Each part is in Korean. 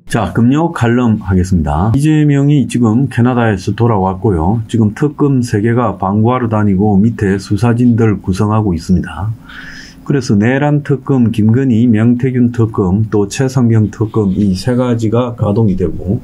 자, 금요 칼럼 하겠습니다. 이재명이 지금 캐나다에서 돌아왔고요. 지금 특검 3개가 방구하러 다니고 밑에 수사진들 구성하고 있습니다. 그래서 내란 특검, 김건희, 명태균 특검, 또 최상병 특검 이 3가지가 가동이 되고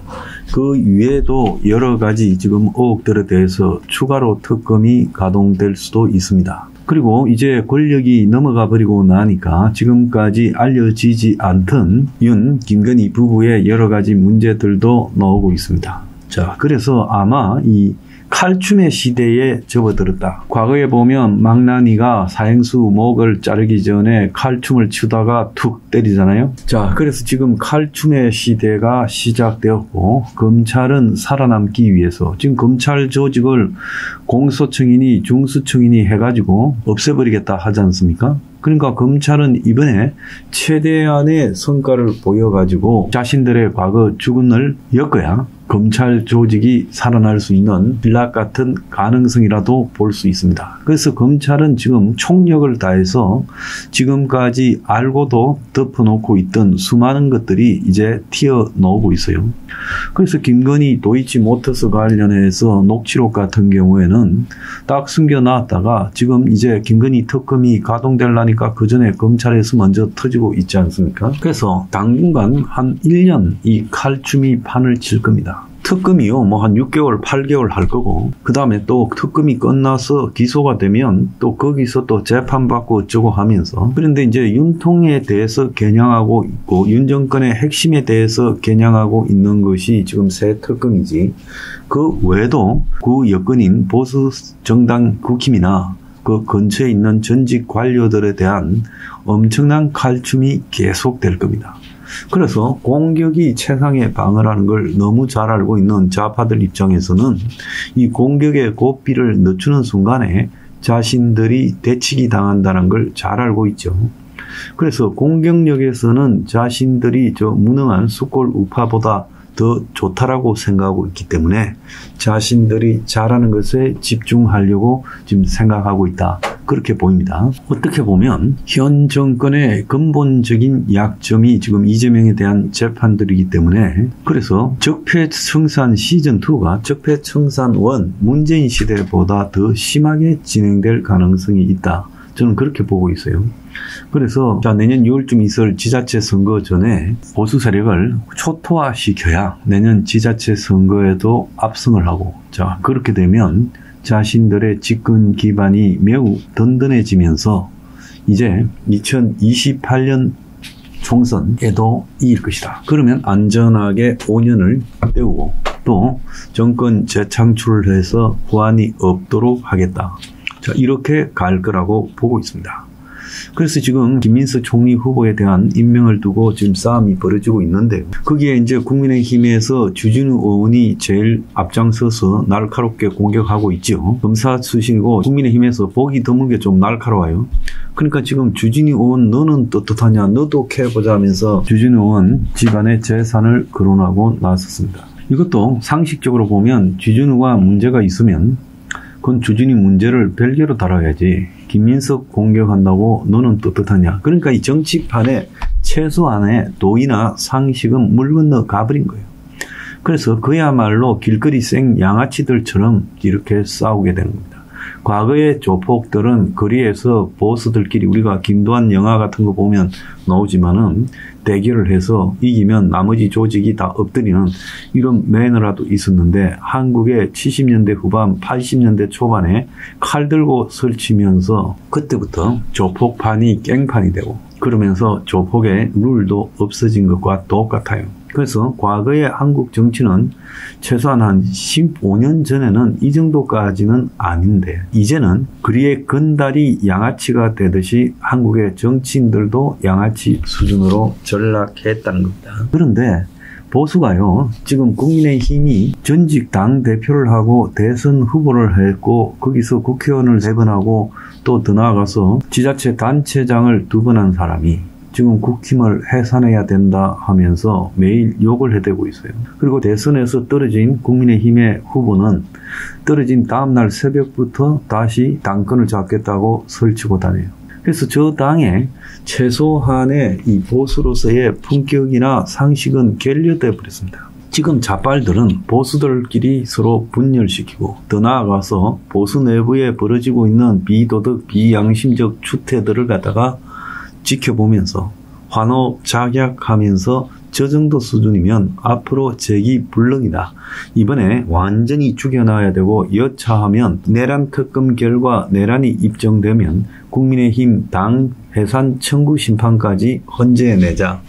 그 위에도 여러 가지 지금 의혹들에 대해서 추가로 특검이 가동될 수도 있습니다. 그리고 이제 권력이 넘어가 버리고 나니까 지금까지 알려지지 않던 윤, 김건희 부부의 여러 가지 문제들도 나오고 있습니다. 자, 그래서 아마 이 칼춤의 시대에 접어들었다. 과거에 보면 망나니가 사행수 목을 자르기 전에 칼춤을 추다가 툭 때리잖아요. 자, 그래서 지금 칼춤의 시대가 시작되었고 검찰은 살아남기 위해서 지금 검찰 조직을 공소청이니 중수청이니 해가지고 없애버리겠다 하지 않습니까? 그러니까 검찰은 이번에 최대한의 성과를 보여가지고 자신들의 과거 주근을 엮어야 검찰 조직이 살아날 수 있는 빌락 같은 가능성이라도 볼 수 있습니다. 그래서 검찰은 지금 총력을 다해서 지금까지 알고도 덮어놓고 있던 수많은 것들이 이제 튀어나오고 있어요. 그래서 김건희 도이치모터스 관련해서 녹취록 같은 경우에는 딱 숨겨놨다가 지금 이제 김건희 특검이 가동되려니까 그 전에 검찰에서 먼저 터지고 있지 않습니까? 그래서 당분간 한 1년 이 칼춤이 판을 칠 겁니다. 특검이요, 뭐 한 6개월, 8개월 할 거고, 그 다음에 또 특검이 끝나서 기소가 되면 또 거기서 또 재판받고 어쩌고 하면서, 그런데 이제 윤통에 대해서 겨냥하고 있고, 윤 정권의 핵심에 대해서 겨냥하고 있는 것이 지금 새 특검이지, 그 외에도 그 여건인 보수 정당 국힘이나 그 근처에 있는 전직 관료들에 대한 엄청난 칼춤이 계속될 겁니다. 그래서 공격이 최상의 방어라는 걸 너무 잘 알고 있는 좌파들 입장에서는 이 공격의 고삐를 늦추는 순간에 자신들이 대치기 당한다는 걸 잘 알고 있죠. 그래서 공격력에서는 자신들이 저 무능한 숫골 우파보다 더 좋다라고 생각하고 있기 때문에 자신들이 잘하는 것에 집중하려고 지금 생각하고 있다. 그렇게 보입니다. 어떻게 보면 현 정권의 근본적인 약점이 지금 이재명에 대한 재판들이기 때문에 그래서 적폐청산 시즌2가 적폐청산1 문재인 시대보다 더 심하게 진행될 가능성이 있다. 저는 그렇게 보고 있어요. 그래서 내년 6월쯤 있을 지자체 선거 전에 보수 세력을 초토화시켜야 내년 지자체 선거에도 압승을 하고 그렇게 되면 자신들의 집권 기반이 매우 든든해지면서 이제 2028년 총선에도 이길 것이다. 그러면 안전하게 5년을 때우고 또 정권 재창출을 해서 후환이 없도록 하겠다. 이렇게 갈 거라고 보고 있습니다. 그래서 지금 김민석 총리 후보에 대한 임명을 두고 지금 싸움이 벌어지고 있는데요. 거기에 이제 국민의힘에서 주진우 의원이 제일 앞장서서 날카롭게 공격하고 있죠. 검사 출신이고 국민의힘에서 보기 드문 게 좀 날카로워요. 그러니까 지금 주진우 의원 너는 떳떳하냐 너도 캐보자 하면서 주진우 의원 집안의 재산을 거론하고 나섰습니다. 이것도 상식적으로 보면 주진우가 문제가 있으면 그건 주진우 문제를 별개로 다뤄야지 김민석 공격한다고 너는 떳떳하냐. 그러니까 이 정치판에 최소한의 도의나 상식은 물 건너 가버린 거예요. 그래서 그야말로 길거리 생 양아치들처럼 이렇게 싸우게 되는 겁니다. 과거의 조폭들은 거리에서 보스들끼리 우리가 김도한 영화 같은 거 보면 나오지만은 대결을 해서 이기면 나머지 조직이 다 엎드리는 이런 매너라도 있었는데 한국의 70년대 후반 80년대 초반에 칼 들고 설치면서 그때부터 조폭판이 깽판이 되고 그러면서 조폭의 룰도 없어진 것과 똑같아요. 그래서 과거의 한국 정치는 최소한 한 15년 전에는 이 정도까지는 아닌데 이제는 그리의 건달이 양아치가 되듯이 한국의 정치인들도 양아치 수준으로 전락했다는 겁니다. 그런데 보수가요, 지금 국민의힘이 전직 당대표를 하고 대선 후보를 했고 거기서 국회의원을 3번 하고 또 더 나아가서 지자체 단체장을 2번 한 사람이 지금 국힘을 해산해야 된다 하면서 매일 욕을 해대고 있어요. 그리고 대선에서 떨어진 국민의힘의 후보는 떨어진 다음날 새벽부터 다시 당권을 잡겠다고 설치고 다녀요. 그래서 저 당의 최소한의 이 보수로서의 품격이나 상식은 결여돼 버렸습니다. 지금 좌빨들은 보수들끼리 서로 분열시키고 더 나아가서 보수 내부에 벌어지고 있는 비도덕, 비양심적 추태들을 갖다가 지켜보면서 환호작약하면서 저 정도 수준이면 앞으로 재기불능이다. 이번에 완전히 죽여놔야 되고 여차하면 내란 특검 결과 내란이 입증되면 국민의힘 당 해산 청구 심판까지 헌재내자.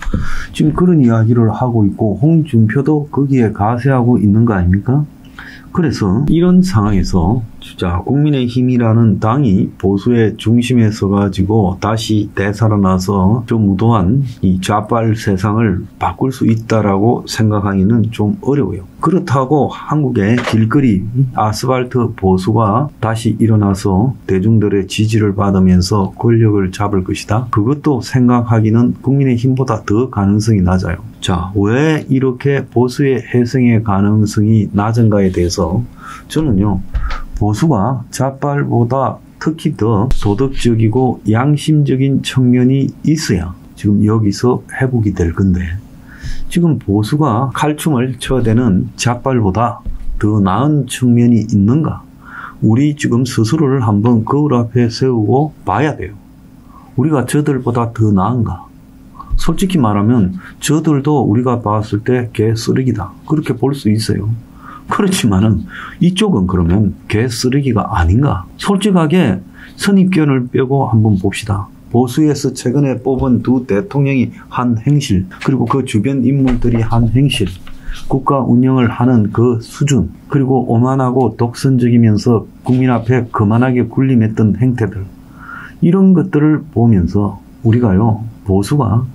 지금 그런 이야기를 하고 있고 홍준표도 거기에 가세하고 있는 거 아닙니까? 그래서 이런 상황에서 자, 국민의힘이라는 당이 보수의 중심에 서가지고 다시 되살아나서 좀 무도한 이 좌빨 세상을 바꿀 수 있다라고 생각하기는 좀 어려워요. 그렇다고 한국의 길거리 아스팔트 보수가 다시 일어나서 대중들의 지지를 받으면서 권력을 잡을 것이다. 그것도 생각하기는 국민의힘보다 더 가능성이 낮아요. 자, 왜 이렇게 보수의 해성의 가능성이 낮은가에 대해서 저는요, 보수가 좌빨보다 특히 더 도덕적이고 양심적인 측면이 있어야 지금 여기서 회복이 될 건데, 지금 보수가 칼춤을 쳐대는 좌빨보다 더 나은 측면이 있는가? 우리 지금 스스로를 한번 거울 앞에 세우고 봐야 돼요. 우리가 저들보다 더 나은가? 솔직히 말하면 저들도 우리가 봤을 때 개쓰레기다. 그렇게 볼 수 있어요. 그렇지만은 이쪽은 그러면 개쓰레기가 아닌가? 솔직하게 선입견을 빼고 한번 봅시다. 보수에서 최근에 뽑은 두 대통령이 한 행실, 그리고 그 주변 인물들이 한 행실, 국가 운영을 하는 그 수준, 그리고 오만하고 독선적이면서 국민 앞에 거만하게 군림했던 행태들, 이런 것들을 보면서 우리가요, 보수가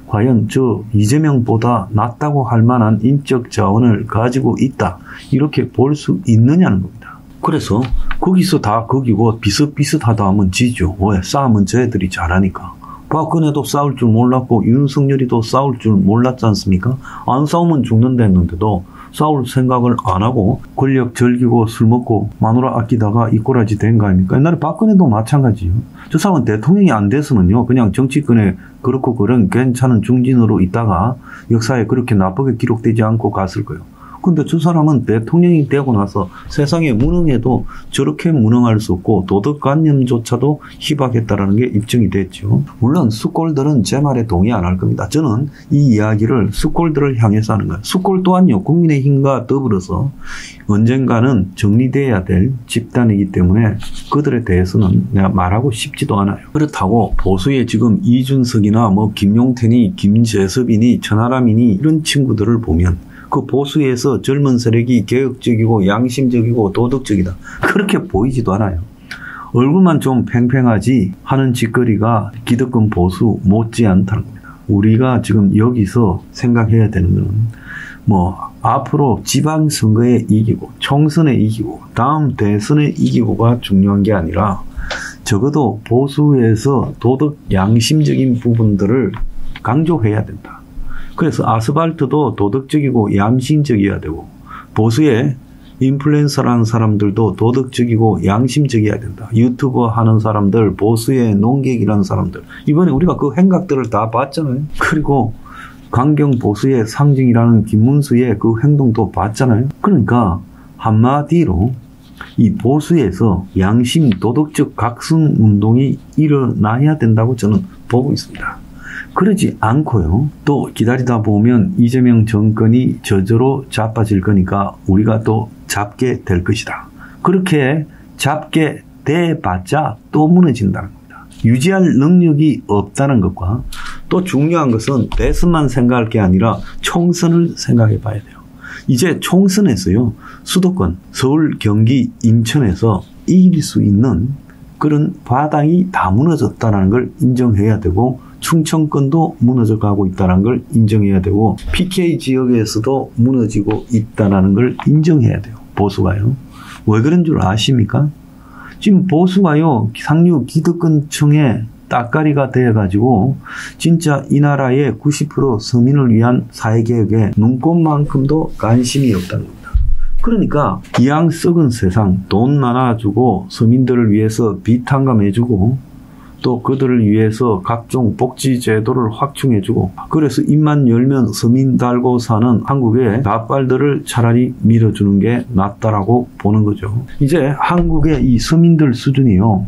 과연 저 이재명보다 낫다고 할 만한 인적 자원을 가지고 있다, 이렇게 볼 수 있느냐는 겁니다. 그래서 거기서 다 거기고 비슷비슷하다 하면 지죠. 왜? 싸움은 쟤들이 잘하니까. 박근혜도 싸울 줄 몰랐고 윤석열이도 싸울 줄 몰랐지 않습니까? 안 싸우면 죽는다 했는데도 싸울 생각을 안 하고 권력 즐기고 술 먹고 마누라 아끼다가 이 꼬라지 된 거 아닙니까? 옛날에 박근혜도 마찬가지예요. 저 사람은 대통령이 안 됐으면요, 그냥 정치권에 그렇고 그런 괜찮은 중진으로 있다가 역사에 그렇게 나쁘게 기록되지 않고 갔을 거예요. 근데 저 사람은 대통령이 되고 나서 세상에 무능해도 저렇게 무능할 수 없고 도덕관념조차도 희박했다라는 게 입증이 됐죠. 물론 숫골들은 제 말에 동의 안 할 겁니다. 저는 이 이야기를 숫골들을 향해서 하는 거예요. 숫골 또한요, 국민의힘과 더불어서 언젠가는 정리돼야 될 집단이기 때문에 그들에 대해서는 내가 말하고 싶지도 않아요. 그렇다고 보수의 지금 이준석이나 뭐 김용태니 김재섭이니 천하람이니 이런 친구들을 보면 그 보수에서 젊은 세력이 개혁적이고 양심적이고 도덕적이다, 그렇게 보이지도 않아요. 얼굴만 좀 팽팽하지 하는 짓거리가 기득권 보수 못지않다는 겁니다. 우리가 지금 여기서 생각해야 되는 건 뭐 앞으로 지방선거에 이기고 총선에 이기고 다음 대선에 이기고가 중요한 게 아니라 적어도 보수에서 도덕 양심적인 부분들을 강조해야 된다. 그래서 아스팔트도 도덕적이고 양심적이어야 되고 보수의 인플루엔서라는 사람들도 도덕적이고 양심적이어야 된다. 유튜버 하는 사람들, 보수의 농객이라는 사람들, 이번에 우리가 그 행각들을 다 봤잖아요. 그리고 강경 보수의 상징이라는 김문수의 그 행동도 봤잖아요. 그러니까 한마디로 이 보수에서 양심 도덕적 각성 운동이 일어나야 된다고 저는 보고 있습니다. 그러지 않고요, 또 기다리다 보면 이재명 정권이 저절로 자빠질 거니까 우리가 또 잡게 될 것이다. 그렇게 잡게 돼봤자 또 무너진다는 겁니다. 유지할 능력이 없다는 것과, 또 중요한 것은 대선만 생각할 게 아니라 총선을 생각해 봐야 돼요. 이제 총선에서요, 수도권 서울, 경기, 인천에서 이길 수 있는 그런 바닥이 다 무너졌다는 걸 인정해야 되고, 충청권도 무너져 가고 있다는 걸 인정해야 되고, PK 지역에서도 무너지고 있다는 걸 인정해야 돼요. 보수가요. 왜 그런 줄 아십니까? 지금 보수가요, 상류 기득권층의 따까리가 되어가지고 진짜 이 나라의 90% 서민을 위한 사회개혁에 눈꼽만큼도 관심이 없다는 겁니다. 그러니까 이양 썩은 세상, 돈 나눠주고 서민들을 위해서 빚 탕감해주고 또 그들을 위해서 각종 복지 제도를 확충해주고, 그래서 입만 열면 서민 달고 사는 한국의 나빨들을 차라리 밀어주는 게 낫다라고 보는 거죠. 이제 한국의 이 서민들 수준이요,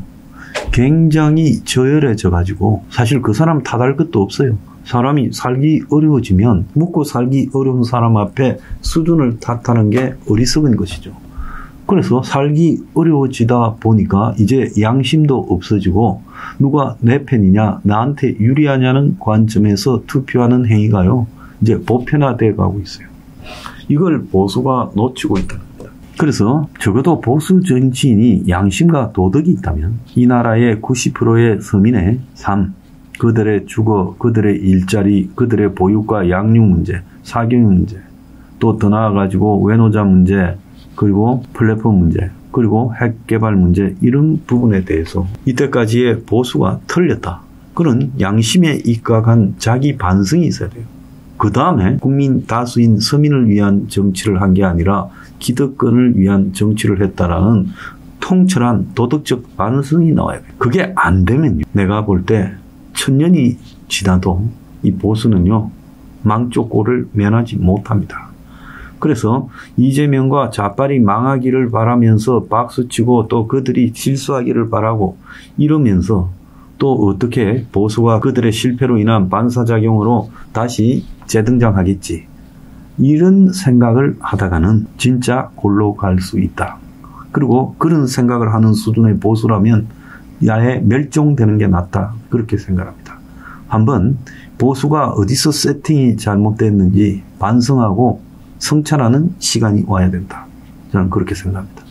굉장히 저열해져 가지고 사실 그 사람 탓할 것도 없어요. 사람이 살기 어려워지면 먹고 살기 어려운 사람 앞에 수준을 탓하는 게 어리석은 것이죠. 그래서 살기 어려워지다 보니까 이제 양심도 없어지고 누가 내 편이냐, 나한테 유리하냐는 관점에서 투표하는 행위가요, 이제 보편화되어 가고 있어요. 이걸 보수가 놓치고 있다는 겁니다. 그래서 적어도 보수 정치인이 양심과 도덕이 있다면 이 나라의 90%의 서민의 삶, 그들의 주거, 그들의 일자리, 그들의 보육과 양육 문제, 사교육 문제, 또 더 나아가지고 외노자 문제, 그리고 플랫폼 문제, 그리고 핵 개발 문제, 이런 부분에 대해서 이때까지의 보수가 틀렸다, 그런 양심에 입각한 자기 반성이 있어야 돼요. 그 다음에 국민 다수인 서민을 위한 정치를 한 게 아니라 기득권을 위한 정치를 했다라는 통철한 도덕적 반성이 나와야 돼요. 그게 안 되면요, 내가 볼 때 1000년이 지나도 이 보수는요, 망조골을 면하지 못합니다. 그래서 이재명과 좌빨이 망하기를 바라면서 박수치고 또 그들이 실수하기를 바라고 이러면서 또 어떻게 보수가 그들의 실패로 인한 반사작용으로 다시 재등장하겠지, 이런 생각을 하다가는 진짜 골로 갈 수 있다. 그리고 그런 생각을 하는 수준의 보수라면 아예 멸종되는 게 낫다, 그렇게 생각합니다. 한번 보수가 어디서 세팅이 잘못됐는지 반성하고 성찰하는 시간이 와야 된다, 저는 그렇게 생각합니다.